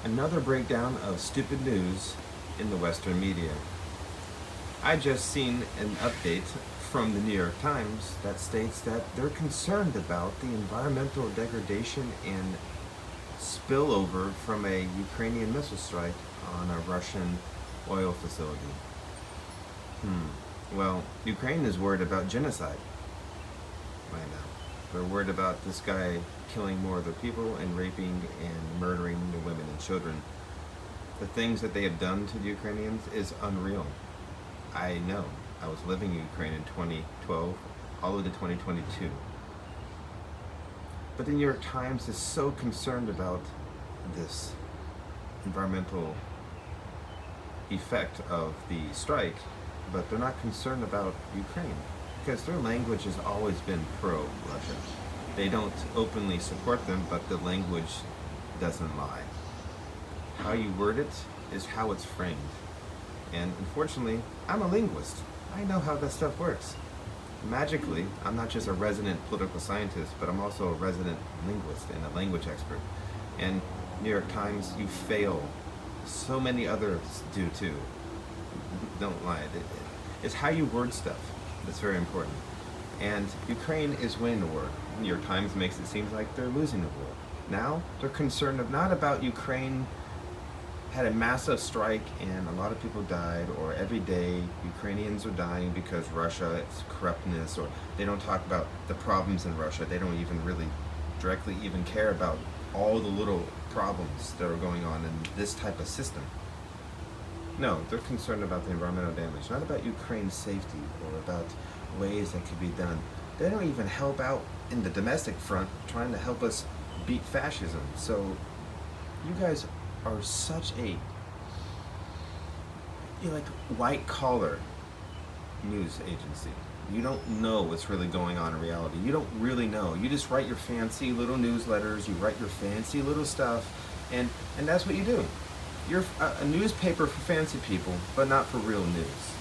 Another breakdown of stupid news in the Western media. I just seen an update from the New York Times that states that they're concerned about the environmental degradation and spillover from a Ukrainian missile strike on a Russian oil facility. Well, Ukraine is worried about genocide right now. They're worried about this guy killing more of their people and raping and murdering the women and children. The things that they have done to the Ukrainians is unreal. I know. I was living in Ukraine in 2012 all the way to 2022. But the New York Times is so concerned about this environmental effect of the strike, but they're not concerned about Ukraine because their language has always been pro-Russia. They don't openly support them, but the language doesn't lie. How you word it is how it's framed. And unfortunately, I'm a linguist. I know how that stuff works. Magically, I'm not just a resident political scientist, but I'm also a resident linguist and a language expert. And New York Times, you fail. So many others do too. Don't lie. It's how you word stuff that's very important. And Ukraine is winning the war. New York Times makes it seem like they're losing the war. Now they're concerned not about Ukraine had a massive strike and a lot of people died, or every day Ukrainians are dying because Russia's corruptness, or they don't talk about the problems in Russia. They don't even really directly even care about all the little problems that are going on in this type of system. No, they're concerned about the environmental damage, not about Ukraine's safety or about ways that could be done. They don't even help out in the domestic front trying to help us beat fascism. So you guys are such a white collar news agency. You don't know what's really going on in reality. You don't really know. You just write your fancy little newsletters, you write your fancy little stuff, and that's what you do. You're a newspaper for fancy people, but not for real news.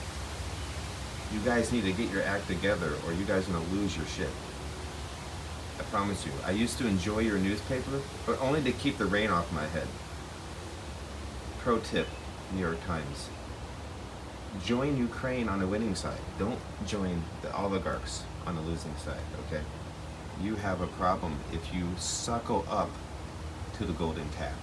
You guys need to get your act together or you guys are gonna lose your shit. I promise you. I used to enjoy your newspaper, but only to keep the rain off my head. Pro tip, New York Times. Join Ukraine on the winning side. Don't join the oligarchs on the losing side, okay? You have a problem if you suckle up to the golden calf.